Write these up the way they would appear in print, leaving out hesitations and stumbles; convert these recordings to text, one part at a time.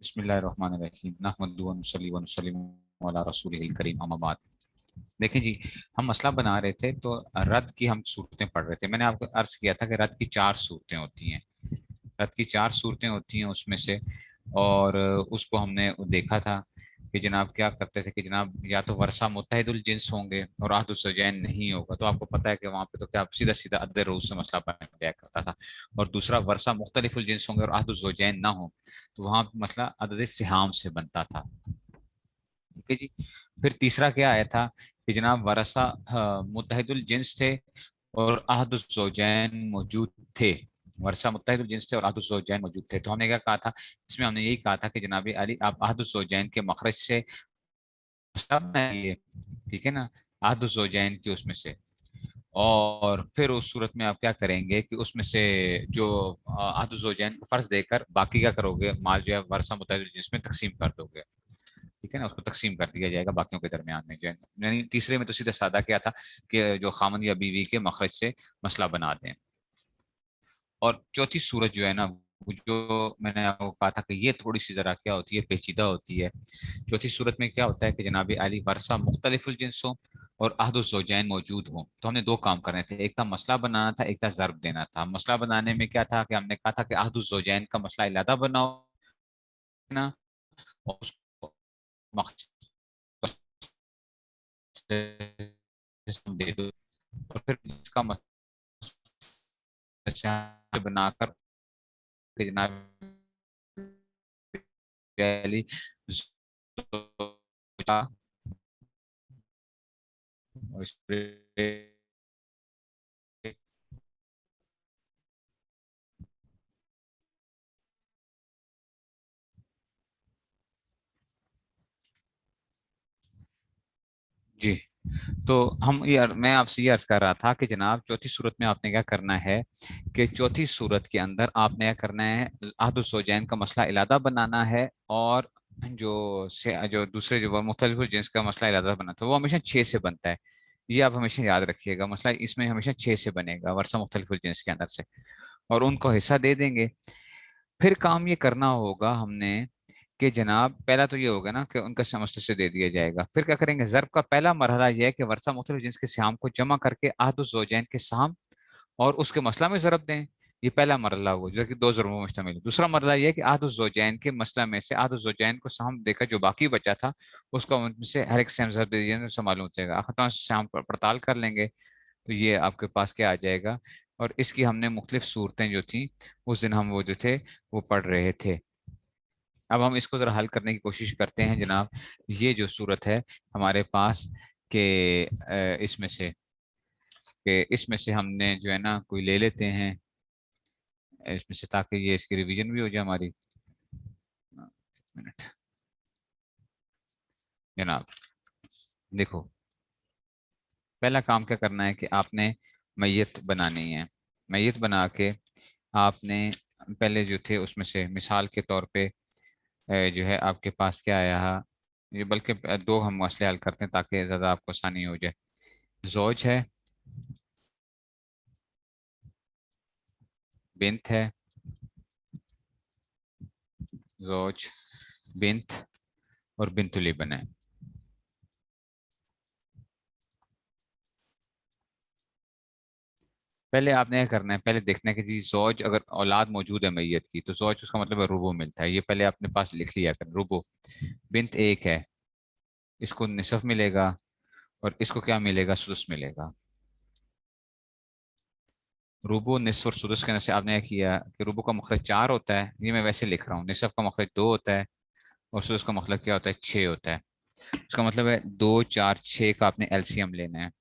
बिस्मिल्लाहिर्रहमानिर्रहीम नहमदुहु व नुसल्ली व नुसल्लिमु अला रसूलिहिल करीम अम्मा बाद। देखिए जी, हम मसला बना रहे थे तो रद की हम सूरतें पढ़ रहे थे। मैंने आपको अर्ज किया था कि रद की चार सूरतें होती हैं। रद की चार सूरतें होती हैं उसमें से, और उसको हमने देखा था कि जनाब क्या करते थे कि जनाब या तो वर्षा मुत्तहिदुल जिन्स होंगे और अहदुल ज़ौजैन नहीं होगा, तो आपको पता है कि वहां पे तो क्या सीधा सीधा अदद रूस से मसला बन जाया करता था। और दूसरा वर्षा मुख्तलिफुल जिन्स होंगे और अहदुल ज़ौजैन ना हो, तो वहां पे मसला अदद सिहाम से बनता था। ठीक है जी। फिर तीसरा क्या आया था कि जनाब वरसा मुत्तहिदुल जिन्स थे और अहदुल ज़ौजैन मौजूद थे। वर्षा मुत्तहिदुल जिन्स थे और अहदुल ज़ौजैन मौजूद थे। तो हमने क्या कहा था, इसमें हमने यही कहा था कि जनाब अली आप अहदुल ज़ौजैन के मखरज से मसला बनाइए, ठीक है ना, अहदुल ज़ौजैन के उसमें से। और फिर उस सूरत में आप क्या करेंगे कि उसमें से जो अहदुल ज़ौजैन को फर्ज देकर बाकी क्या करोगे, माल जो है वर्षा मुत्तहिदुल जिन्स में तकसीम कर दोगे। ठीक है ना, उसको तकसीम कर दिया जाएगा बाकियों के दरमियान में जो है। यानी तीसरे में तो सीधा सादा क्या था कि जो खामन या बीवी के मखरज से मसला बना दें। और चौथी सूरत जो है ना, वो जो मैंने आपको कहा था कि ये थोड़ी सी जरा क्या होती है, पेचीदा होती है। चौथी सूरत में क्या होता है कि जनाब अली वर्षा मुख्तलिफुल जिन्स हो और अहदुल ज़ौजैन मौजूद हो। तो हमने दो काम करने थे, एक था मसला बनाना था, एक था ज़र्ब देना था। मसला बनाने में क्या था कि हमने कहा था कि अहदुल ज़ौजैन का मसला इलादा बनाओ ना, और उसको मखसद दे दो, और फिर इसका मसला बनाकर कि जनाब अली जी। तो मैं आपसे ये अर्ज कर रहा था कि जनाब चौथी सूरत में आपने क्या करना है कि चौथी सूरत के अंदर आपने क्या करना है, अहदुल ज़ौजैन का मसला इलादा बनाना है, और जो दूसरे जो मुख्तलिफ जिन्स का मसला इलादा बना था वो हमेशा छह से बनता है। ये आप हमेशा याद रखिएगा, मसला इसमें हमेशा छह से बनेगा वर्षा मुख्तलिफ जिन्स के अंदर से, और उनको हिस्सा दे देंगे। फिर काम ये करना होगा हमने कि जनाब पहला तो ये होगा ना कि उनका समस्त से दे दिया जाएगा। फिर क्या करेंगे, जर्ब का पहला मरहला यह है कि वर्षा मुख्तलिफ जिन्स के सिहाम को जमा करके अहदुल ज़ौजैन के साम और उसके मसला में जरब दें। ये पहला मरला हुआ जो कि दो जरबों में मुश्तमिल है। दूसरा मरला यह है कि अहदुल ज़ौजैन के मसला में से अहदुल ज़ौजैन को साम देकर जो बाकी बचा था उसका उनसे हर एक सेम जरब दे दीजिए, तो मालूम हो जाएगा। आखिर शाम पर पड़ताल कर लेंगे तो ये आपके पास क्या आ जाएगा। और इसकी हमने मुख्तलिफ सूरतें जो थी उस दिन हम वो जो थे वो पढ़ रहे थे। अब हम इसको जरा हल करने की कोशिश करते हैं जनाब। ये जो सूरत है हमारे पास के इसमें से हमने जो है ना कोई ले लेते हैं इसमें से, ताकि ये इसकी रिवीजन भी हो जाए हमारी। मिनट जनाब, देखो पहला काम क्या करना है कि आपने मैयत बनानी है। मैयत बना के आपने पहले जो थे उसमें से मिसाल के तौर पे जो है आपके पास क्या आया है, ये बल्कि दो हम मसले हल करते हैं ताकि ज़्यादा आपको आसानी हो जाए। जोज है, बिन्त है, जोज, बिन्त और बिन्तुल इब्न है। पहले आपने क्या करना है, पहले देखना है कि जी जोज अगर औलाद मौजूद है मैयत की तो जोज उसका मतलब है रुबो मिलता है, ये पहले अपने पास लिख लिया कर रुबो। बिन्त एक है, इसको निसफ मिलेगा, और इसको क्या मिलेगा, सुदस मिलेगा। रूबो निसफ और सुदस के से आपने क्या किया कि रूबो का मखरज चार होता है, ये मैं वैसे लिख रहा हूँ, निसफ का मखरज दो होता है, और सुदस का मतलब क्या होता है, छः होता है। इसका मतलब है दो चार छः का आपने एलसीएम लेना है,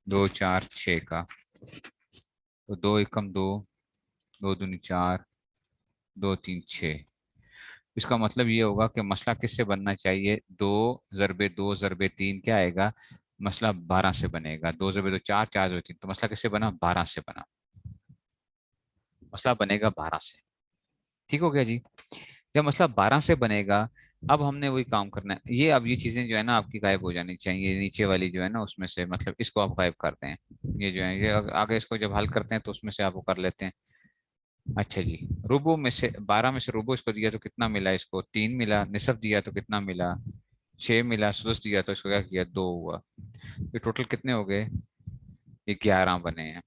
दो चार छः का। तो दो एकम दो, दो दूनी चार, दो तीन छः। इसका मतलब ये होगा कि मसला किससे बनना चाहिए, दो जरबे तीन क्या आएगा, मसला 12 से बनेगा। दो जरबे दो चार, चार जरबे तीन, तो मसला किससे बना, 12 से बना। मसला बनेगा 12 से। ठीक हो गया जी। जब मसला 12 से बनेगा, अब हमने वही काम करना है। ये अब ये चीजें जो है ना आपकी गायब हो जानी चाहिए, नीचे वाली जो है ना उसमें से, मतलब इसको आप गायब करते हैं। ये जो है ये आगे इसको जब हल करते हैं तो उसमें से आप वो कर लेते हैं। अच्छा जी, रुबो में से 12 में से रुबो इसको दिया तो कितना मिला, इसको 3 मिला। निसफ दिया तो कितना मिला, 6 मिला। सुदस दिया तो इसको क्या किया, 2 हुआ। ये टोटल कितने हो गए, ये 11 बने हैं।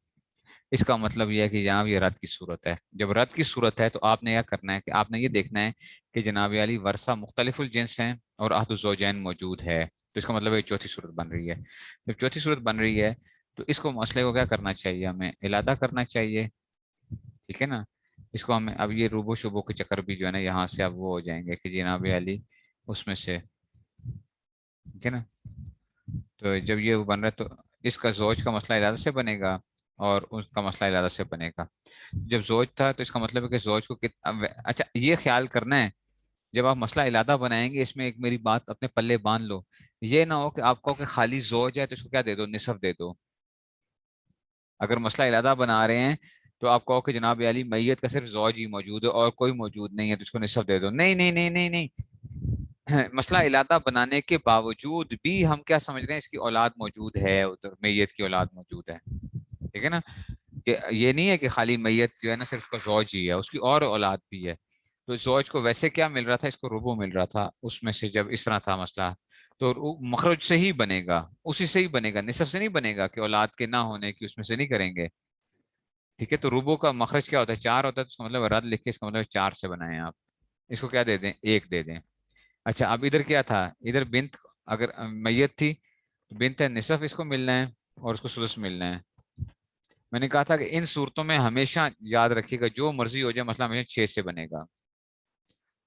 इसका मतलब यह है कि यहाँ भी रद की सूरत है। जब रद की सूरत है तो आपने क्या करना है कि आपने ये देखना है कि जनाब अली वर्षा मुख्तलिफुल जिन्स हैं और अहदुज़ौजैन मौजूद है, तो इसका मतलब ये चौथी सूरत बन रही है। जब चौथी सूरत बन रही है तो इसको मसले को क्या करना चाहिए, हमें इलादा करना चाहिए। ठीक है ना। इसको हमें अब ये रूबो शुबो के चक्कर भी जो है ना यहाँ से अब वो हो जाएंगे कि जनाब अली उसमें से। ठीक है ना। तो जब ये बन रहा है तो इसका जोज का मसला इलादा से बनेगा और उसका मसला इलादा से बनेगा। जब जोज था तो इसका मतलब है कि जोज को अच्छा ये ख्याल करना है, जब आप मसला इलादा बनाएंगे इसमें एक मेरी बात अपने पल्ले बांध लो। ये ना हो कि आपको कि खाली जोज है तो इसको क्या दे दो, निसफ दे दो। अगर मसला इलादा बना रहे हैं तो आप कहो कि जनाब अली मैयत का सिर्फ जौज ही मौजूद है और कोई मौजूद नहीं है तो इसको निसफ दे दो। नहीं नहीं नहीं नहीं नहीं। मसला इलादा बनाने के बावजूद भी हम क्या समझ रहे हैं, इसकी औलाद मौजूद है, उधर मैयत की औलाद मौजूद है। ठीक है ना। कि ये नहीं है कि खाली मैयत जो है ना सिर्फ उसका जौज ही है, उसकी और औलाद भी है। तो जौज को वैसे क्या मिल रहा था, इसको रुबू मिल रहा था उसमें से। जब इस तरह था मसला तो मखरज से ही बनेगा, उसी से ही बनेगा, निसफ से नहीं बनेगा कि औलाद के ना होने की उसमें से नहीं करेंगे। ठीक है। तो रूबो का मखरज क्या होता है, 4 होता है, तो इसका मतलब रद लिख के इसका मतलब 4 से बनाए आप। इसको क्या दे दें, 1 दे दें। अच्छा अब इधर क्या था, इधर बिंत अगर मैयत थी तो बिंत है, निसफ इसको मिलना है और उसको सुदस मिलना है। मैंने कहा था कि इन सूरतों में हमेशा याद रखिएगा जो मर्जी हो जाए मसला हमेशा 6 से बनेगा।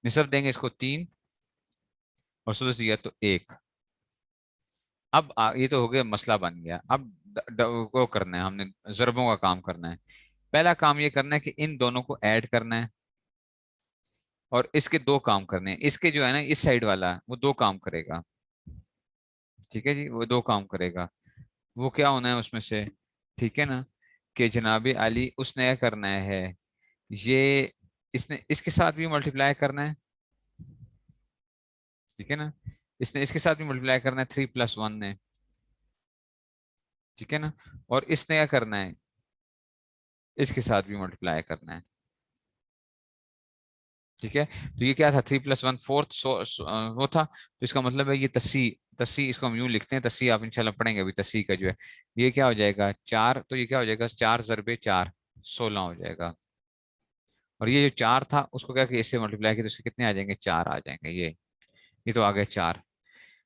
निसफ देंगे इसको 3 और सुदस दिया तो 1। अब ये तो हो गया, मसला बन गया। अब वो करना है हमने, जरबों का काम करना है। पहला काम ये करना है कि इन दोनों को ऐड करना है और इसके 2 काम करने हैं। इसके जो है ना इस साइड वाला वो 2 काम करेगा। ठीक है जी, वो 2 काम करेगा। वो क्या होना है उसमें से, ठीक है ना, कि जनाबी अली उसने क्या करना है, ये इसने इसके साथ भी मल्टीप्लाई करना है। ठीक है ना। इसने इसके साथ भी मल्टीप्लाई करना है 3+1 ने। ठीक है ना। और इसने क्या करना है, इसके साथ भी मल्टीप्लाई करना है। ठीक है। तो ये क्या था, 3+1 फोर्थ वो था। तो इसका मतलब है ये तस्सी, तस्सी इसको हम यूं लिखते हैं, तस्सी आप इंशाल्लाह पढ़ेंगे अभी, तस्सी का जो है ये क्या हो जाएगा 4। तो ये क्या हो जाएगा 4 × 4 16 हो जाएगा। और ये जो 4 था उसको क्या कि इससे मल्टीप्लाई किया तो इसके कितने आ जाएंगे, 4 आ जाएंगे। ये तो आ गए 4।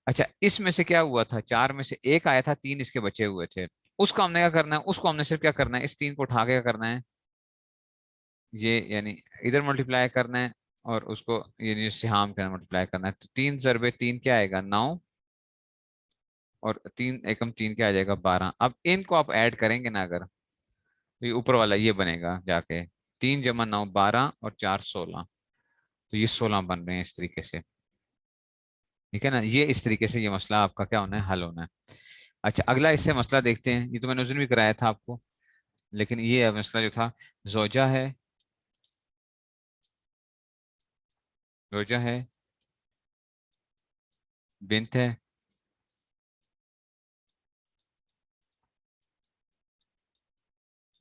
अच्छा इसमें से क्या हुआ था, 4 में से 1 आया था, 3 इसके बचे हुए थे। उसको हमने क्या करना है, उसको हमने सिर्फ क्या करना है, इस 3 को उठा के क्या करना है, ये यानी इधर मल्टीप्लाई करना है और उसको ये सिहाम के मल्टीप्लाई करना है। तो 3 × 3 क्या आएगा 9 और 3 × 1 = 3 क्या आ जाएगा 12। अब इनको आप ऐड करेंगे ना अगर, तो ये ऊपर वाला ये बनेगा जाके 3 × 9 12 और 4 16। तो ये 16 बन रहे हैं इस तरीके से। ठीक है ना। ये इस तरीके से ये मसला आपका क्या होना है, हल होना है। अच्छा अगला इससे मसला देखते हैं, ये तो मैंने उस दिन भी कराया था आपको, लेकिन ये मसला जो था, जोजा है, जोजा है, बिन्त है,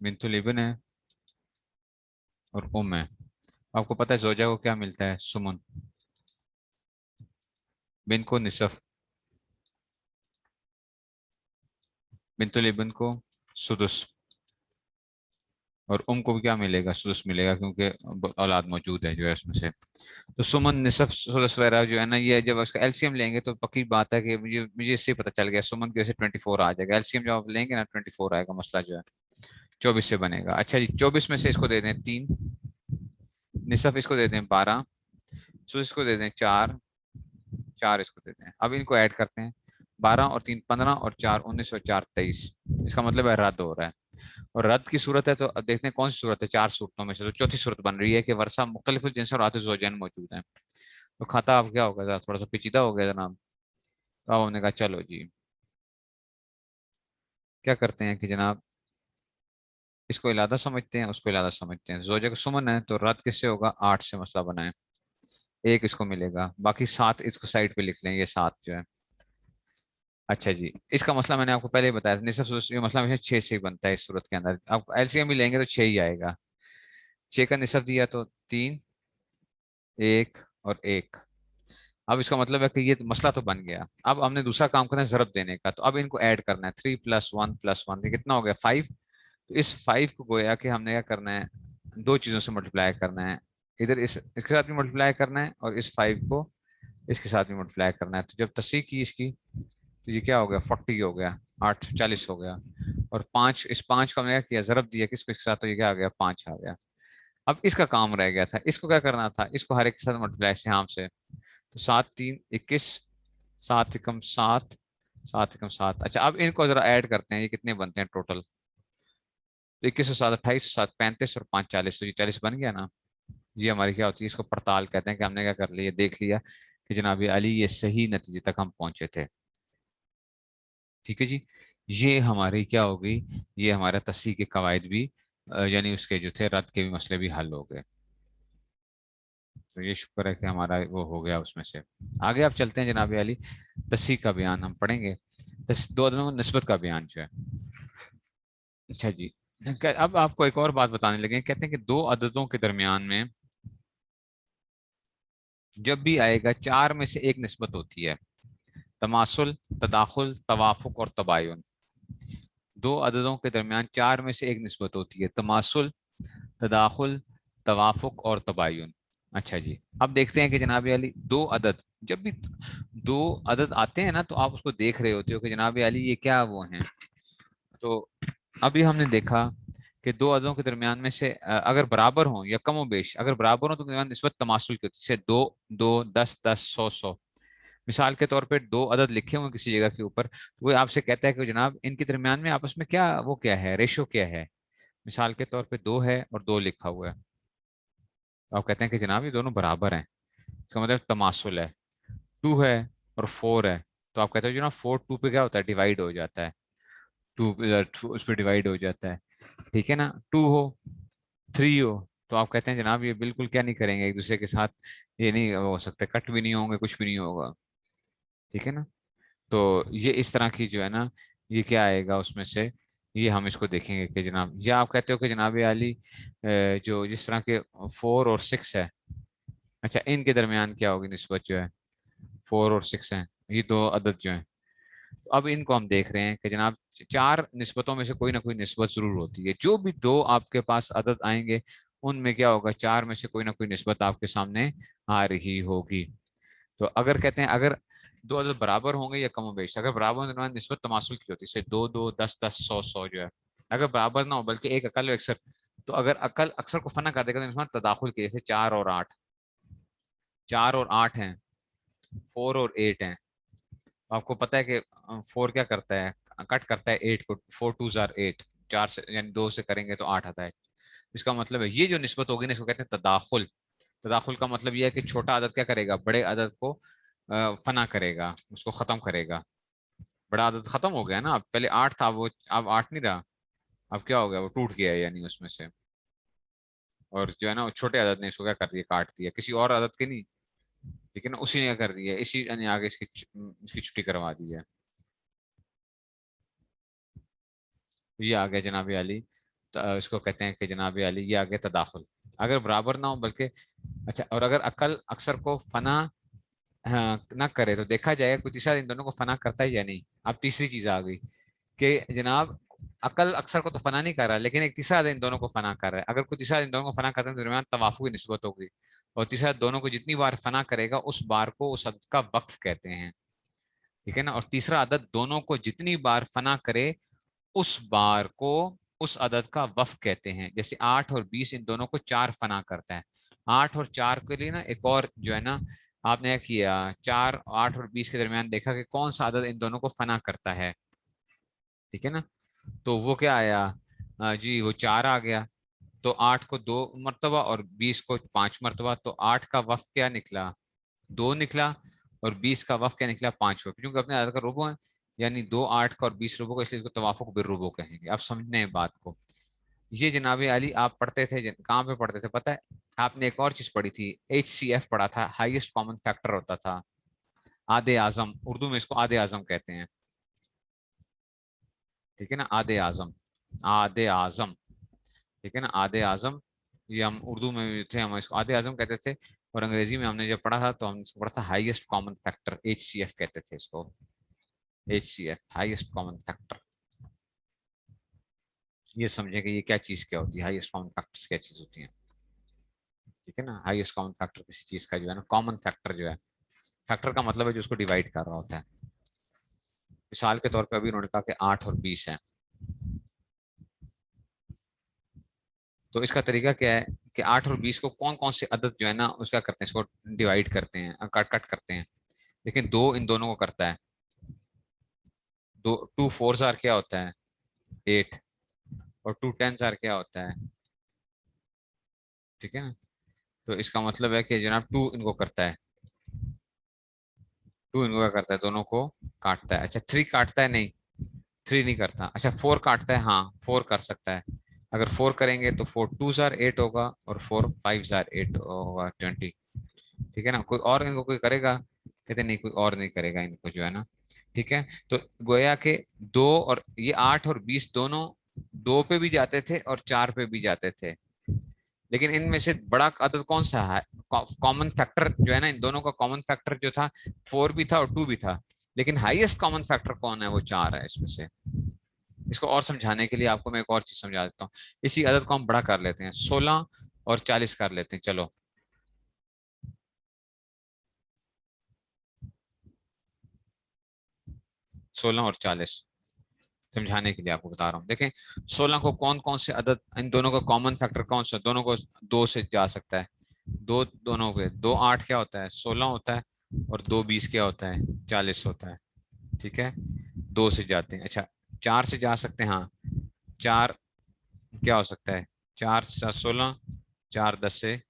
बिन्तुल इब्न है और उम है। आपको पता है जोजा को क्या मिलता है, सुमन। बिन को निसफ, बिन्तुल इब्न को सुदुस और उम को भी क्या मिलेगा, सुदुस मिलेगा, क्योंकि औलाद मौजूद है जो है उसमें से। तो सुमन निसफ सुदुस वगैरह जो है ना, ये जब उसका एलसीएम लेंगे तो पक्की बात है कि मुझे इससे ही पता चल गया, सुमन की वजह से 24 आ जाएगा। एलसीएम जब आप लेंगे ना 24 आएगा, मसला जो है 24 से बनेगा। अच्छा जी 24 में से इसको दे दें 3, निसफ इसको दे दें 12, सुदुस इसको दे दें 4, 4 इसको देते हैं। अब इनको ऐड करते हैं, 12 और 3 15 और 4 19 और 4 23। इसका मतलब है रद्द हो रहा है। और रद्द की सूरत है तो अब देखते हैं कौन सी सूरत है, 4 सूरतों में से तो चौथी सूरत बन रही है कि वर्षा मुख्तलिफ जिनस और आतिश ज़ौजैन मौजूद हैं। तो खाता अब क्या होगा, थोड़ा सा पेचीदा हो गया जनाब। तो अब हमने कहा चलो जी क्या करते हैं कि जनाब इसको इलादा समझते हैं, उसको इलादा समझते हैं। जोजा का सुमन है तो रद्द किससे होगा, 8 से मसला बनाए, 1 इसको मिलेगा, बाकी 7 इसको साइड पे लिख लें, ये 7 जो है। अच्छा जी इसका मसला मैंने आपको पहले ही बताया था, निसफ सुदस ये मसला हमेशा 6 से ही बनता है इस सूरत के अंदर। आप एलसीएम भी लेंगे तो 6 ही आएगा। 6 का निस्ब दिया तो 3, 1 और 1। अब इसका मतलब है कि ये मसला तो बन गया। अब हमने दूसरा काम करना है ज़रब देने का, तो अब इनको ऐड करना है। 3 + 1 + 1 ये कितना हो गया 5। तो इस 5 को गोया कि हमने क्या करना है, दो चीजों से मल्टीप्लाई करना है। इधर इसके साथ भी मल्टीप्लाई करना है और इस 5 को इसके साथ भी मल्टीप्लाई करना है। तो जब तस्सी की इसकी, तो ये क्या हो गया 40 हो गया, 8 40 हो गया। और 5, इस 5 को हमने क्या किया, ज़रब दिया किसको इसके साथ, तो ये क्या आ गया 5 आ गया। अब इसका काम रह गया था, इसको क्या करना था, इसको हर एक के साथ मल्टीप्लाई यहाँ से। तो 7 3 21, 7 एकम 7, 7 एकम 7। अच्छा अब इनको जरा ऐड करते हैं, ये कितने बनते हैं टोटल। तो 21 और 7 28, 7 35 और 5 40, तो ये 40 बन गया ना। ये हमारी क्या होती है, इसको पड़ताल कहते हैं कि हमने क्या कर लिया, देख लिया कि जनाब अली ये सही नतीजे तक हम पहुंचे थे। ठीक है जी, ये हमारी क्या हो गई, ये हमारा तस्सीह के कवायद भी यानी उसके जो थे रद्द के भी मसले भी हल हो गए। तो ये शुक्र है कि हमारा वो हो गया उसमें से। आगे आप चलते हैं जनाब अली, तस्सीह का बयान हम पढ़ेंगे, दो अदलों में निस्बत का बयान जो है। अच्छा जी, अब आपको एक और बात बताने लगे, कहते हैं कि दो अददों के दरमियान में जब भी आएगा चार में से एक निस्बत होती है, तमासुल, तदाखुल, तवाफुक और तबायुन। दो अददों के दरमियान चार में से एक निस्बत होती है, तमासुल, तदाखुल, तवाफुक और तबायुन। अच्छा जी, अब देखते हैं कि जनाब अली दो अदद, जब भी दो अदद आते हैं ना तो आप उसको देख रहे होते हो कि जनाब अली ये क्या वो हैं। तो अभी हमने देखा कि दो अददों के दरमियान में से अगर बराबर हों या कम बेश, अगर बराबर हो तो निस्बत तमासुल की होती है, जैसे 2 2, 10 10, 100 100। मिसाल के तौर पे दो अदद लिखे हुए किसी जगह के ऊपर, तो वो आपसे कहता है कि जनाब इनके दरमियान में आपस में क्या वो क्या है, रेशो क्या है। मिसाल के तौर पे 2 है और 2 लिखा हुआ है, तो आप कहते हैं कि जनाब ये दोनों बराबर हैं, इसका मतलब तमासुल है। 2 है और 4 है, तो आप कहते हो जनाब 4 2 पे क्या होता है, डिवाइड हो जाता है। 2 उस पर डिवाइड हो जाता है। ठीक है ना, 2 हो 3 हो, तो आप कहते हैं जनाब ये बिल्कुल क्या नहीं करेंगे एक दूसरे के साथ, ये नहीं हो सकते, कट भी नहीं होंगे, कुछ भी नहीं होगा। ठीक है ना, तो ये इस तरह की जो है ना, ये क्या आएगा उसमें से, ये हम इसको देखेंगे कि जनाब ये आप कहते हो कि जनाब आली जो जिस तरह के 4 और 6 है, अच्छा इनके दरमियान क्या होगी निस्बत जो है, 4 और 6 है, ये दो अदद जो है। तो अब इनको हम देख रहे हैं कि जनाब चार निस्बतों में से कोई ना कोई निस्बत जरूर होती है, जो भी दो आपके पास अदद आएंगे उनमें क्या होगा, चार में से कोई ना कोई निस्बत आपके सामने आ रही होगी। तो अगर कहते हैं अगर दो अदद बराबर होंगे या कम बेश, अगर बराबर होने के बाद निस्बत तमासुल की होती है, जैसे 2 2, 10 10, 100 100 जो है। अगर बराबर ना हो बल्कि एक अकल अक्सर, तो अगर अकल अक्सर को फना कर देगा तो निस्बत तदाखुल की, जैसे 4 और 8, 4 और 8 हैं, 4 और 8 हैं। तो आपको पता है कि 4 क्या करता है, कट करता है 8 को, 4 2 जार 8, 4 से यानी 2 से करेंगे तो 8 आता है। इसका मतलब है ये जो निस्बत होगी ना इसको कहते हैं तदाखुल। तदाखुल का मतलब यह है कि छोटा अदद क्या करेगा, बड़े अदद को फना करेगा, उसको खत्म करेगा। बड़ा आदत खत्म हो गया ना, अब पहले 8 था वो अब 8 नहीं रहा, अब क्या हो गया वो टूट गया है यानी उसमें से। और जो है ना वो छोटे आदत ने इसको क्या कर दिया, काट दिया, किसी और आदत के नहीं, लेकिन उसी ने क्या कर दिया, इसी ने आगे इसकी छुट्टी करवा दी है। ये आ गया जनाब अली, इसको कहते हैं कि जनाब अली ये आ गया तदाखुल। अगर बराबर ना हो बल्कि, अच्छा और अगर अकल अक्सर को फना हाँ, ना करे तो देखा जाएगा कोई तीसरा इन दोनों को फना करता है या नहीं। अब तीसरी चीज आ गई कि जनाब अकल अक्सर को तो फना नहीं कर रहा, लेकिन एक तीसरा इन दोनों को फना कर रहा है। अगर कोई तीसरा इन दोनों को फना करते हैं तो दरमियान तवाफुक की निस्बत होगी, और तीसरा दोनों को जितनी बार फना करेगा उस बार को उस अदद का वक्फ कहते हैं। ठीक है ना, और तीसरा अदद दोनों को जितनी बार फना करे उस बार को उस अदद का वक्फ कहते हैं। जैसे 8 और 20 इन दोनों को 4 फना करता है, 8 और 4 के लिए ना एक और जो है ना, आपने क्या किया 4 8 और 20 के दरमियान देखा कि कौन सा अदद इन दोनों को फना करता है। ठीक है ना, तो वो क्या आया, जी वो 4 आ गया। तो 8 को 2 मरतबा और 20 को 5 मरतबा, तो 8 का वक्फ क्या निकला, 2 निकला, और 20 का वक्फ क्या निकला, 5 हुआ, क्योंकि अपने अदद का रुबो है। यानी 2 8 का और 20 रुबो का, इसलिए इसको तवाफुक बिर्रुबो कहेंगे। आप समझने हैं बात को। ये जनाब अली आप पढ़ते थे, कहाँ पे पढ़ते थे पता है, आपने एक और चीज पढ़ी थी, HCF पढ़ा था, हाईएस्ट कॉमन फैक्टर होता था, आधे आजम, उर्दू में इसको आधे आजम कहते हैं। ठीक है ना, आधे आजम, आधे आजम। ठीक है ना, आधे आजम, ये हम उर्दू में भी थे, हम इसको आधे आजम कहते थे, और अंग्रेजी में हमने जब पढ़ा था तो हमने इसको पढ़ा था हाईएस्ट कॉमन फैक्टर, HCF कहते थे इसको, HCF हाईएस्ट कॉमन फैक्टर। ये समझे कि ये क्या चीज क्या होती है, हाईएस्ट कॉमन फैक्टर्स क्या चीज होती है। ठीक है ना, हाईएस्ट कॉमन फैक्टर किसी चीज का जो है ना, कॉमन फैक्टर जो है, फैक्टर का मतलब है जो उसको डिवाइड कर रहा होता है। मिसाल के तौर पर अभी उन्होंने कहा कि 8 और 20 है, तो इसका तरीका क्या है कि 8 और 20 को कौन कौन से अदद जो है ना उसका करते हैं, इसको डिवाइड करते हैं, कट कट करते हैं। लेकिन दो इन दोनों को करता है, दो 2 4 क्या होता है, 8, और 2 10 क्या होता है। ठीक है ना, तो इसका मतलब है कि जनाब 2 इनको करता है, 2 इनको क्या करता है, दोनों को काटता है। अच्छा 3 काटता है, नहीं 3 नहीं करता। अच्छा 4 काटता है, हाँ 4 कर सकता है। अगर 4 करेंगे तो 4 2 8 होगा, और 4 5 8 होगा 20। ठीक है ना, कोई और इनको कोई करेगा, कहते नहीं कोई और नहीं करेगा इनको जो है ना। ठीक है, तो गोया के दो, और ये 8 और 20 दोनों 2 पे भी जाते थे और 4 पे भी जाते थे, लेकिन इनमें से बड़ा अदद कौन सा है, कॉमन फैक्टर जो है ना, इन दोनों का कॉमन फैक्टर जो था 4 भी था और 2 भी था, लेकिन हाईएस्ट कॉमन फैक्टर कौन है, वो 4 है इसमें से। इसको और समझाने के लिए आपको मैं एक और चीज समझा देता हूँ। इसी अदद को हम बड़ा कर लेते हैं, 16 और 40 कर लेते हैं, चलो। 16 और 40 समझाने के लिए आपको बता रहा हूँ, देखें 16 को कौन कौन से अदद, इन दोनों का कॉमन फैक्टर कौन सा, दोनों को 2 से जा सकता है, दो दोनों के 2 8 क्या होता है, 16 होता है, और 2 20 क्या होता है, 40 होता है। ठीक है, 2 से जाते हैं। अच्छा 4 से जा सकते हैं, हाँ 4 क्या हो सकता है, 4 7 16, 4 10 से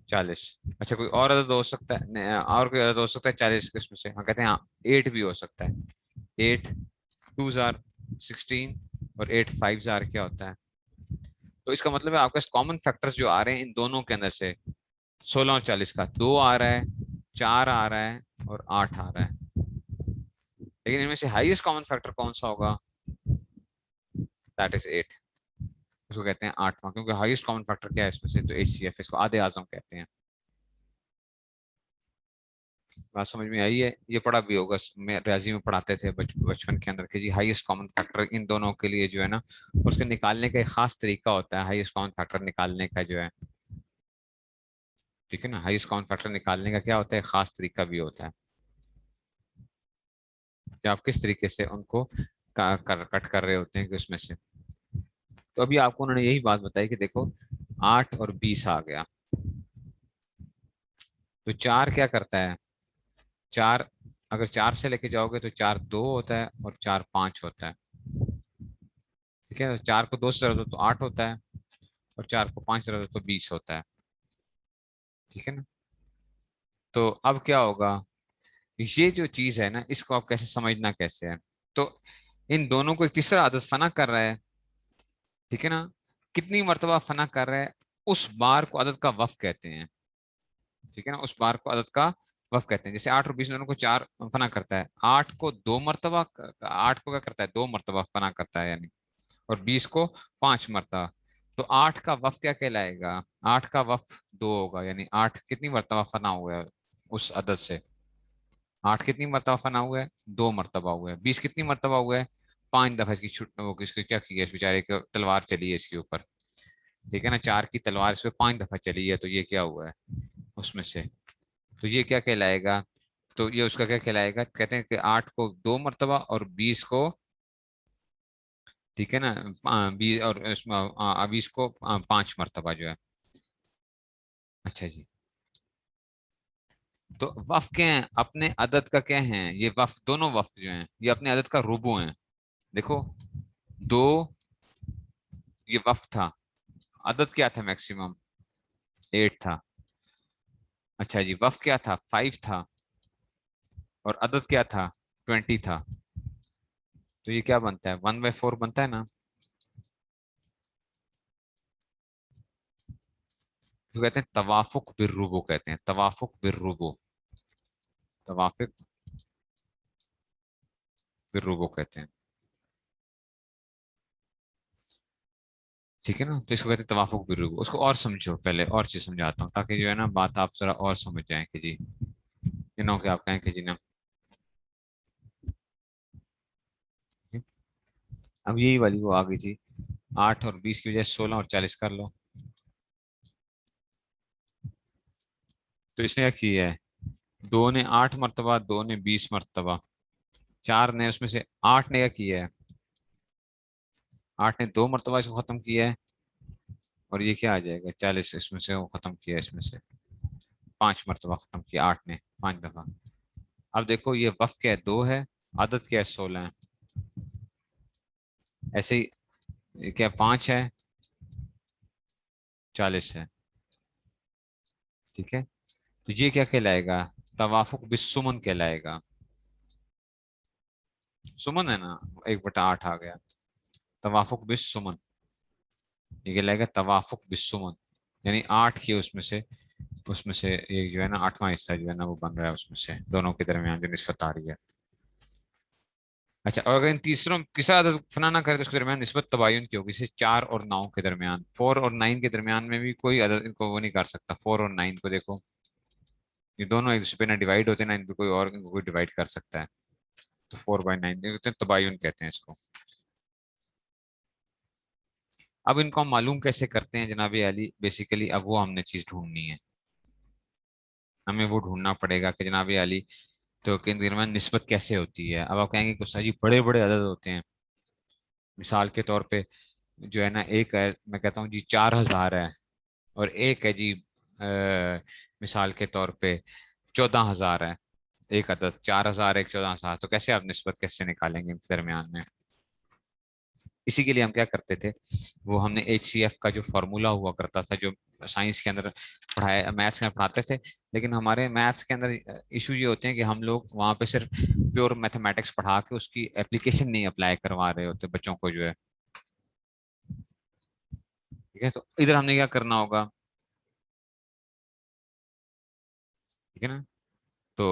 40। अच्छा कोई और अदद हो सकता है, और कोई अदद हो सकता है 40 के इसमें से, हाँ कहते हैं हाँ 8 भी हो सकता है, 8 2 16, और 8 5 क्या होता है। तो इसका मतलब है आपके कॉमन फैक्टर्स जो आ रहे हैं इन दोनों के अंदर से, 16 और 40 का 2 आ रहा है, 4 आ रहा है, और 8 आ रहा है, लेकिन इनमें से हाईएस्ट कॉमन फैक्टर कौन सा होगा, दैट इज 8। इसको कहते हैं आठवां, क्योंकि हाईएस्ट कॉमन फैक्टर क्या है इसमें से, तो HCF, इसको आधे आजम कहते हैं। बात समझ में आई है, ये पढ़ा भी होगा, मैं रियाजी में पढ़ाते थे बचपन के अंदर कि जी हाईएस्ट कॉमन फैक्टर इन दोनों के लिए जो है ना, उसके निकालने का एक खास तरीका होता है, हाईएस्ट कॉमन फैक्टर निकालने का जो है। ठीक है ना, हाईएस्ट कॉमन फैक्टर निकालने का क्या होता है, खास तरीका भी होता है, कि आप किस तरीके से उनको कट कर रहे होते हैं कि उसमें से। तो अभी आपको उन्होंने यही बात बताई कि देखो 8 और 20 आ गया, तो 4 क्या करता है, 4 अगर 4 से लेके जाओगे तो 4 2 होता है, और 4 5 होता है। ठीक है, 4 को 2 से जोड़ो तो 8 होता है, और 4 को 5 से जोड़ो तो 20 होता है। ठीक है ना, तो अब क्या होगा, ये जो चीज है ना, इसको आप कैसे समझना कैसे है, तो इन दोनों को एक तीसरा आदत फना कर रहा है। ठीक है ना, कितनी मर्तबा फना कर रहा है, उस बार को आदत का वफ कहते हैं। ठीक है ना, उस बार को आदत का वफ कहते हैं। जैसे 8 और 20 दोनों को 4 फना करता है, 8 को 2 मरतबा, 8 को क्या करता है, 2 मरतबा फना करता है यानी, और 20 को 5 मरतबा। तो 8 का वफ क्या कहलाएगा, 8 का वफ 2 होगा, यानी 8 कितनी मरतबा फना हुआ है उस अदद से, 8 कितनी मरतबा फना हुआ है, 2 मरतबा हुआ है। 20 कितनी मरतबा हुआ है, 5 दफा इसकी छुट वो इसको क्या किया, इस बेचारे को तलवार चली है इसके ऊपर। ठीक है ना, 4 की तलवार इस पे 5 दफा चली है, तो ये क्या हुआ है उसमें से, तो ये क्या कहलाएगा, तो ये उसका क्या कहलाएगा, कहते हैं कि 8 को 2 मरतबा और 20 को, ठीक है ना, 20 और इसमें 20 को 5 मरतबा जो है। अच्छा जी, तो वफ क्या है, अपने अदद का क्या है, ये वफ दोनों वफ जो हैं ये अपने अदद का रुबू हैं। देखो 2, ये वफ था, अदद क्या था मैक्सिमम, 8 था। अच्छा जी, वफ क्या था, 5 था, और अदद क्या था, 20 था। तो ये क्या बनता है, 1/4 बनता है ना। तो कहते हैं तवाफुक बिर्रुबो, कहते हैं तवाफुक बिर्रुबो, तवाफुक बिर्रुबो कहते हैं। ठीक है ना। तो इसको कहते हैं तवाफुक बिरुगू। उसको और समझो, पहले और चीज समझाता हूँ ताकि जो है ना बात आप जरा और समझ जाए कि जी ये ना हो कि आप कहें कि जी ना। अब यही वाली वो आ गई थी, 8 और 20 की वजह 16 और 40 कर लो। तो इसने क्या किया है, 2 ने 8 मरतबा, 2 ने 20 मरतबा, 4 ने उसमें से 8 ने क्या किया है, 8 ने 2 मरतबा इसको खत्म किया है। और ये क्या आ जाएगा, 40 इसमें से वो खत्म किया है, इसमें से 5 मरतबा खत्म किया 8 ने 5 दफा। अब देखो ये वफ क्या है, 2 है, आदत क्या है, 16 है। ऐसे ही ये क्या 5 है, 40 है। ठीक है। तो ये क्या कहलाएगा, तवाफुक बिस्सुमन कहलाएगा। सुमन है ना, 1/8 आ गया, तवाफुक बिस्सुमन। ये कहलाएगा तवाफुक बिस्सुमन, यानी 8 की उसमें से एक जो है ना 8वां हिस्सा जो है ना वो बन रहा है उसमें से, दोनों के दरमियान जो निस्बत आ रही है। अच्छा, और अगर इन तीसरा अदद फना ना करे तो उसके दरमियान निस्बत तबायुन की होगी, जैसे 4 और 9 के दरमियान, 4 और 9 के दरमियान में भी कोई अदद इनको वो नहीं कर सकता। 4 और 9 को देखो, ये दोनों एक दूसरे पे ना डिवाइड होते हैं ना इनको कोई और इनको कोई डिवाइड कर सकता है। तो 4/9 तबायुन कहते हैं इसको। अब इनको हम मालूम कैसे करते हैं जनाब अली, बेसिकली अब वो हमने चीज ढूंढनी है, हमें वो ढूंढना पड़ेगा कि जनाब अली तो के दरमियान निस्बत कैसे होती है। अब आप कहेंगे कुछ जी बड़े बड़े अदद होते हैं, मिसाल के तौर पे जो है ना एक है, मैं कहता हूँ जी 4,000 है, और एक है जी मिसाल के तौर पे 14,000 है। एक अदद 4,000, एक 14,000, तो कैसे आप निस्बत कैसे निकालेंगे इनके दरमियान में। इसी के लिए हम क्या करते थे, वो हमने HCF का जो फॉर्मूला हुआ करता था, जो साइंस के अंदर पढ़ाया, मैथ्स के अंदर पढ़ाते थे, लेकिन हमारे मैथ्स के अंदर इशू ये होते हैं कि हम लोग वहाँ पे सिर्फ प्योर मैथमेटिक्स पढ़ा के उसकी एप्लीकेशन नहीं अप्लाई करवा रहे होते बच्चों को जो है। ठीक है, तो इधर हमने क्या करना होगा, ठीक है ना। तो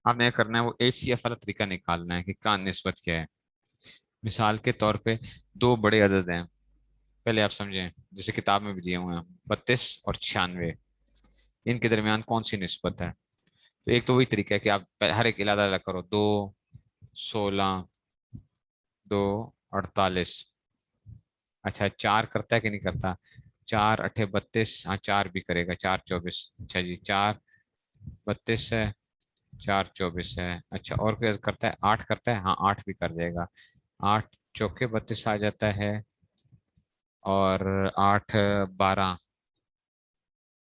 आपने क्या करना है, वो HCF वाला तरीका निकालना है कि का निस्बत क्या है। मिसाल के तौर पे दो बड़े अदद हैं, पहले आप समझें, जैसे किताब में भी दिए हुए हैं, 32 और 96, इनके दरमियान कौन सी निस्बत है। तो एक तो वही तरीका है कि आप हर एक अलग अलग करो, 2, 16, 2, 48। अच्छा 4 करता है कि नहीं करता, 4 8 32, हाँ 4 भी करेगा, 4 24। अच्छा जी 4 32 है, 4 24 है। अच्छा और क्या करता है, 8 करता है, हाँ 8 भी कर देगा, 8 चौके 32 आ जाता है, और 8 12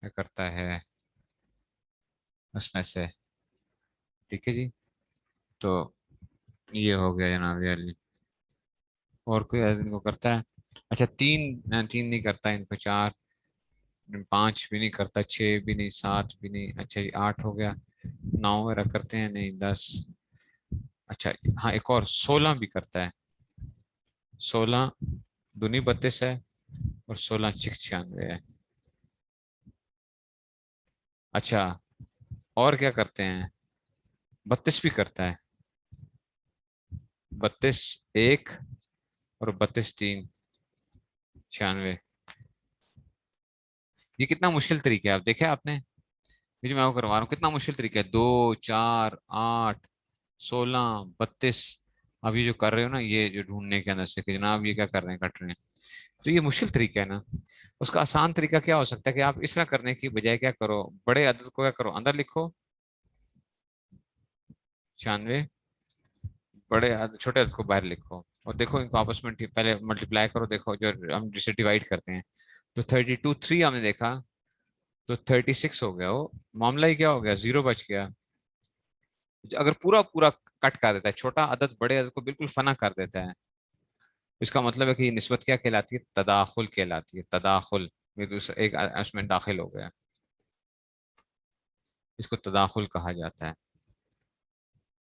क्या करता है उसमें से। ठीक है जी। तो ये हो गया जनाब अली। और कोई इनको करता है, अच्छा 3 नहीं करता इनको, 4 5 भी नहीं करता, 6 भी नहीं, 7 भी नहीं। अच्छा ये 8 हो गया, 9 वगैरह करते हैं नहीं, 10। अच्छा हाँ एक और 16 भी करता है, 16 दूनी 32 है, और 16 6 96 है। अच्छा और क्या करते हैं, 32 भी करता है, 32 1, और 32 3 96। ये कितना मुश्किल तरीका है, आप देखे आपने, ये जो मैं आपको करवा रहा हूँ कितना मुश्किल तरीका है, 2 4 8 16 32। अब ये जो कर रहे हो ना, ये जो ढूंढने के अंदर से कि जनाब ये क्या कर रहे हैं, कट रहे हैं, तो ये मुश्किल तरीका है ना। उसका आसान तरीका क्या हो सकता है कि आप इस तरह करने की बजाय क्या करो, बड़े अदद को क्या करो अंदर लिखो, 96, छोटे अदद को बाहर लिखो, और देखो इनको आपस में पहले मल्टीप्लाई करो, देखो जो हम जिसे डिवाइड करते हैं, तो 32 3 हमने देखा, तो 36 हो गया, वो मामला ही क्या हो गया, जीरो बच गया। अगर पूरा पूरा कट कर देता है, छोटा अदद बड़े अदद को बिल्कुल फना कर देता है, इसका मतलब है कि ये निस्बत क्या कहलाती है, तदाखुल कहलाती है, तदाखुल। ये दूसरा एक उसमें दाखिल हो गया, इसको तदाखुल कहा जाता है।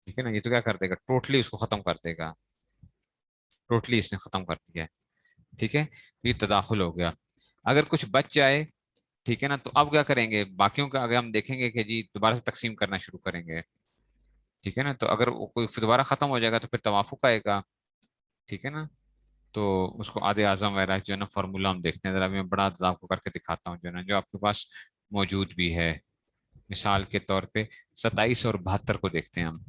ठीक है ना, ये तो क्या कर देगा, टोटली उसको खत्म कर देगा, टोटली इसने खत्म कर दिया है। ठीक है, ये तदाखुल हो गया। अगर कुछ बच जाए, ठीक है ना, तो अब क्या करेंगे, बाकियों का आगे हम देखेंगे कि जी दोबारा से तकसीम करना शुरू करेंगे। ठीक है ना। तो अगर वो कोई फिर दोबारा खत्म हो जाएगा तो फिर तवाफुक आएगा, ठीक है ना। तो उसको आधे आजम वगैरह जो है ना फार्मूला हम देखते हैं, जरा अभी मैं बड़ा आपको करके दिखाता हूँ जो है ना, जो आपके पास मौजूद भी है। मिसाल के तौर पे 27 और 72 को देखते हैं हम।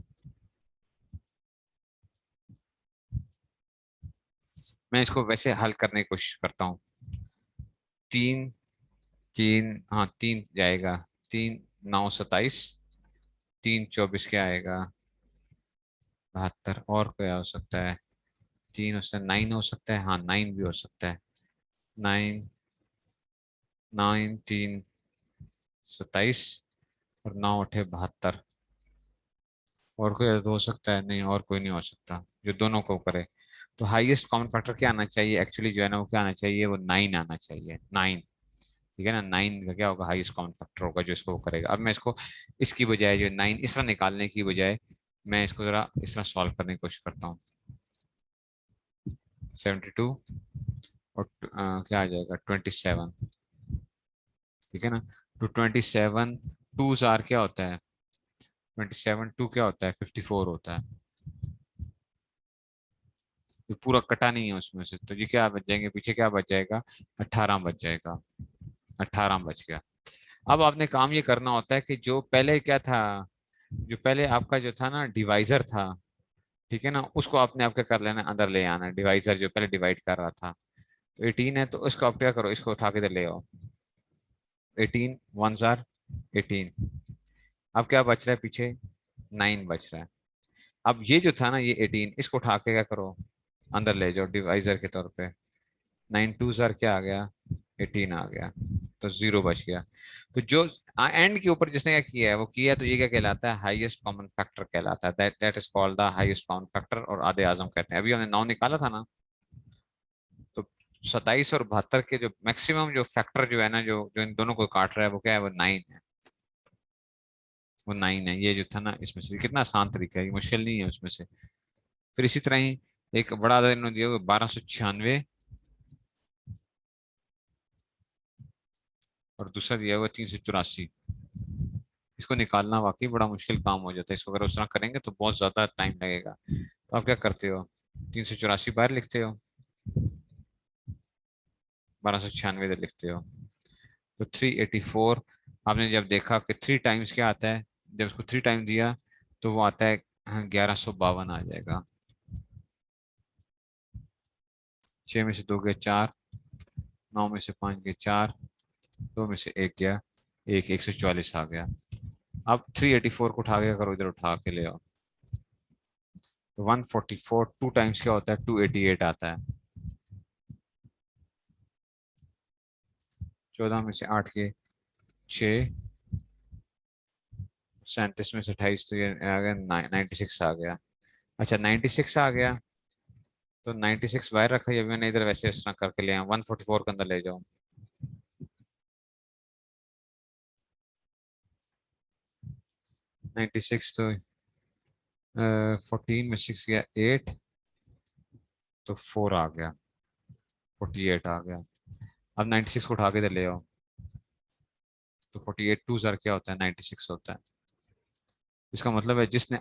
मैं इसको वैसे हल करने की कोशिश करता हूँ। तीन, तीन, हाँ तीन जाएगा, तीन, 9 27, 3 24 क्या आएगा, 72। और क्या हो सकता है, तीन हो सकता है, 9 हो सकता है, हाँ 9 भी हो सकता है। 9, 9, 3 27 और 9 8 72। और कोई हो सकता है, नहीं और कोई नहीं हो सकता जो दोनों को करे। तो हाईएस्ट कॉमन फैक्टर क्या आना चाहिए एक्चुअली जो है ना, वो क्या आना चाहिए, वो 9 आना चाहिए, 9। ठीक है ना, 9 का क्या होगा, हाईएस्ट कॉमन फैक्टर होगा जो इसको वो करेगा। अब मैं इसको इसकी बजाय जो 9 इस तरह निकालने की बजाय मैं इसको जरा इस तरह सॉल्व करने की कोशिश करता हूँ। 72 और क्या आ जाएगा, 27। ठीक है ना। तो 27 टू जार क्या होता है, 27 टू क्या होता है, 54 होता है। ये पूरा कटा नहीं है उसमें से, तो ये क्या बच जाएंगे, पीछे क्या बच जाएगा, 18 बच जाएगा, 18 बच गया। अब आपने काम ये करना होता है कि जो पहले क्या था, जो पहले आपका जो था ना डिवाइजर था, ठीक है ना, उसको आपने आपके कर लेना, अंदर ले आना। डिवाइजर जो पहले डिवाइड कर रहा था, तो 18 है, तो इसको आप क्या करो, इसको उठा के इधर ले आओ। 18 वन जार 18। अब क्या बच रहा है पीछे, 9 बच रहा है। अब ये जो था ना ये 18, इसको उठा के क्या करो, अंदर ले जाओ डिवाइजर के तौर पे। 9 टू जार क्या आ गया, 18 आ गया, तो 0 बच गया। तो जो एंड के ऊपर जिसने क्या किया है वो किया है, तो ये क्या कहलाता है, हाईएस्ट कॉमन फैक्टर कहलाता है। That is called the highest common factor, और आधे आजम कहते हैं। अभी हमने 9 निकाला था ना, तो 27 और 72 के जो मैक्सिमम जो फैक्टर जो है ना, जो जो इन दोनों को काट रहा है, वो क्या है, वो 9 है। वो 9 है, ये जो था ना इसमें से। कितना आसान तरीका है, ये मुश्किल नहीं है उसमें से। फिर इसी तरह ही एक बड़ा आधा इन्होंने दिया हुआ 1296, और दूसरा दिया हुआ 384। इसको निकालना वाकई बड़ा मुश्किल काम हो जाता है। इसको अगर उस तरह करेंगे तो बहुत ज्यादा टाइम लगेगा। तो आप क्या करते हो, 384 बाहर लिखते हो, 1296 इधर लिखते हो। तो 384, आपने जब देखा कि 3 टाइम्स क्या आता है, जब उसको 3 टाइम दिया तो वो आता है, हाँ, 1152 आ जाएगा। 6 में से 2 गए 4, 9 में से 5 गए 4, 2 में से 1 गया, 144 आ गया। अब 384 को उठा के करो, इधर उठा के ले आओ। तो 144 2 टाइम्स क्या होता है, 288 आता है। 14 में से 8 के 6, 37 में से 28, तो ये आ गया 96 आ गया। अच्छा 96 आ गया, तो 96 बाहर रखा, ये भी मैंने इधर वैसे इस तरह करके ले आया, 144 के अंदर ले जाओ। 96 तो 14 में 6 गया 8, तो 4 आ गया, 48 आ गया। अब 96 को उठा के इधर ले आओ, तो 48 टू जार क्या होता है, 96 होता है। इसका मतलब है जिसने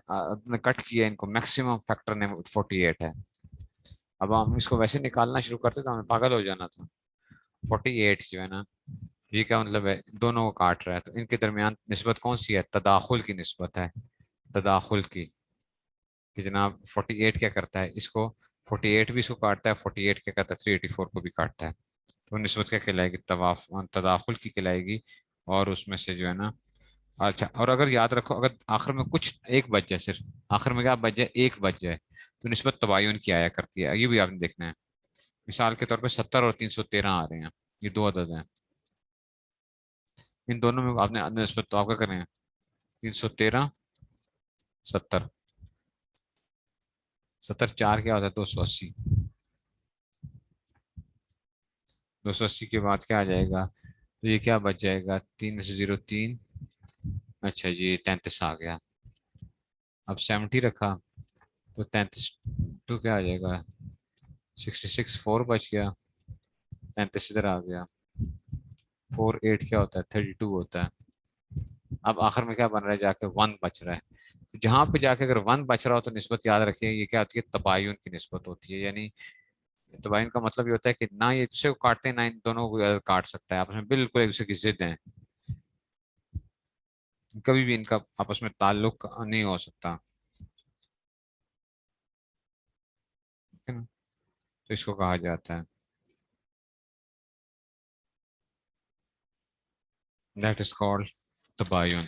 कट किया इनको, मैक्सिमम फैक्टर ने 48 है। अब हम इसको वैसे निकालना शुरू करते तो हमें पागल हो जाना था। 48 जो है ना, ये क्या मतलब है, दोनों को काट रहा है, तो इनके दरमियान निस्बत कौन सी है, तदाखुल की निस्बत है, तदाखुल की। कि जनाब 48 क्या करता है इसको, 48 भी इसको काटता है, 48 क्या करता है, 384 को भी काटता है। तो निस्बत क्या कहलाएगी, तवाफ तदाखुल की कहलाएगी। और उसमें से जो है ना, अच्छा, और अगर याद रखो, अगर आखिर में कुछ एक बच जाए, सिर्फ आखिर में क्या बच जाए, एक बच जाए, तो निस्बत तबायुन की आया करती है। ये भी आपने देखना है। मिसाल के तौर पे 70 और 313 आ रहे हैं, ये दो अदद हैं। इन दोनों में आपने निस्बत तो आपका करें, 313, 70। 70 4 क्या होता है, 280। 280 के बाद क्या आ जाएगा, तो ये क्या बच जाएगा, 3 में से 0 3। अच्छा जी 33 आ गया। अब 70 रखा, तो 33 टू क्या आ जाएगा, 66 4 बच गया, 33 इधर आ गया। 48 क्या होता है, 32 होता है। अब आखिर में क्या बन रहा है, जाके 1 बच रहा है। जहां पे जाके अगर वन बच रहा हो तो निस्बत याद रखिए ये क्या होती है, तबायुन की निस्बत होती है। यानी तबायुन का मतलब ये होता है कि ना ये दूसरे को काटते हैं ना इन दोनों को काट सकता है, आपस में बिल्कुल एक दूसरे की जिद है, कभी भी इनका आपस में ताल्लुक नहीं हो सकता। ठीक है ना, तो इसको कहा जाता है, दैट इज कॉल्ड तबायुन।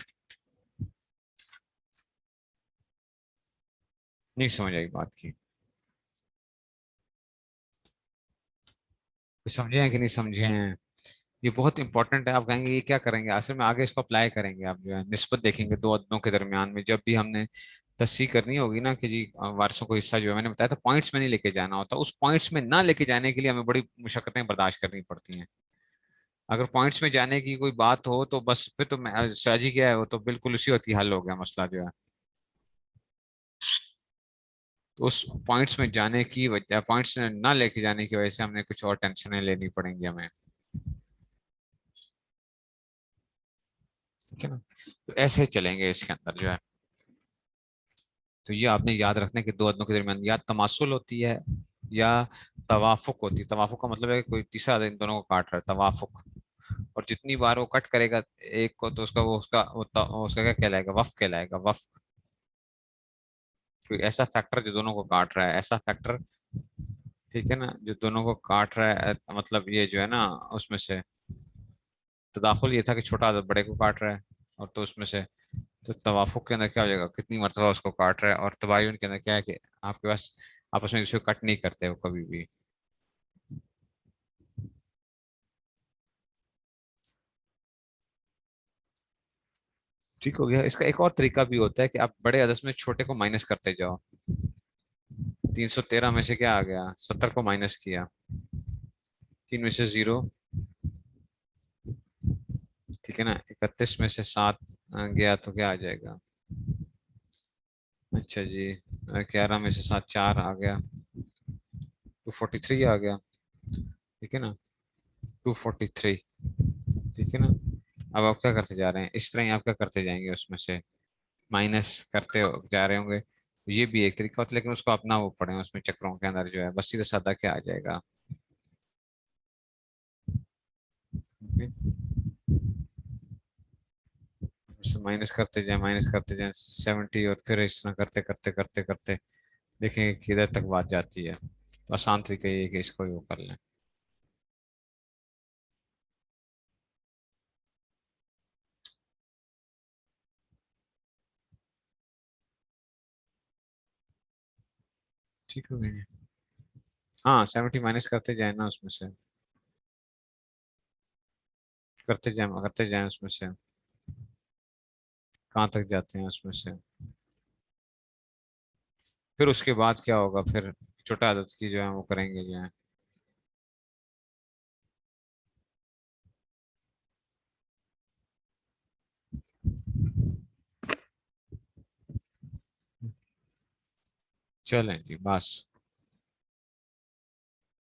नहीं समझ आई बात की, कोई समझे हैं कि नहीं समझे हैं? ये बहुत इंपॉर्टेंट है। आप कहेंगे ये क्या करेंगे, असल में आगे इसको अप्लाई करेंगे। आप जो है निस्बत देखेंगे दो अददों के दरमियान में, जब भी हमने तस्सीह करनी होगी ना कि जी वारसों को हिस्सा जो है, मैंने बताया था पॉइंट्स में नहीं लेके जाना होता, उस पॉइंट्स में ना लेके जाने के लिए हमें बड़ी मुशक्कतें बर्दाश्त करनी पड़ती हैं। अगर पॉइंट्स में जाने की कोई बात हो तो बस फिर तो स्ट्रेटजी क्या है, वो तो बिल्कुल उसी वक्त ही हल हो गया मसला जो है। तो उस पॉइंट्स में जाने की वजह, पॉइंट्स ना लेके जाने की वजह से हमने कुछ और टेंशनें लेनी पड़ेंगी हमें। ठीक है ना, तो ऐसे चलेंगे इसके अंदर जो है। तो ये आपने याद रखना है कि दो आदमियों के दरमियान या तमासुल होती है या तवाफुक होती है। तवाफुक का मतलब है कि कोई तीसरा आदमी इन दोनों को काट रहा है, तवाफुक। और जितनी बार वो कट करेगा एक को, तो उसका वो उसका उसका क्या कहलाएगा, वफ कहलाएगा, वफ। कोई ऐसा फैक्टर जो दोनों को काट रहा है, ऐसा फैक्टर। ठीक है ना, जो दोनों को काट रहा है, मतलब ये जो है ना, उसमें से तदाखुल ये था कि छोटा आदमी बड़े को काट रहा है, और तो उसमें से तो तवाफुक के अंदर क्या हो जाएगा, कितनी मरतबा उसको काट रहा है। और तबायुन के अंदर क्या है कि आपके पास आपस में किसी को कट नहीं करते वो कभी भी। ठीक हो गया। इसका एक और तरीका भी होता है कि आप बड़े अदद में छोटे को माइनस करते जाओ। 313 में से क्या आ गया, 70 को माइनस किया, 3 में से 0। ठीक है ना, 31 में से 7 गया तो क्या आ जाएगा, अच्छा जी, 11 में से 7 4 आ गया, 243 आ गया। ठीक है ना, 243। ठीक है ना, अब आप क्या करते जा रहे हैं, इस तरह ही आप क्या करते जाएंगे, उसमें से माइनस करते जा रहे होंगे। ये भी एक तरीका होता है, लेकिन उसको अपना वो पड़े उसमें चक्रों के अंदर जो है, बस सीधा साधा क्या आ जाएगा। माइनस करते जाए, माइनस करते जाए 70, और फिर इस तरह करते करते करते करते देखेंगे किधर तक बात जाती है। तो आसान तरीका ये है कि इसको ही वो कर लें। ठीक हो गई। हाँ 70 माइनस करते जाए ना उसमें से, करते जाए उसमें से, कहाँ तक जाते हैं उसमें से। फिर उसके बाद क्या होगा, फिर छोटा आदत की जो है वो करेंगे जो है। चलें जी बस।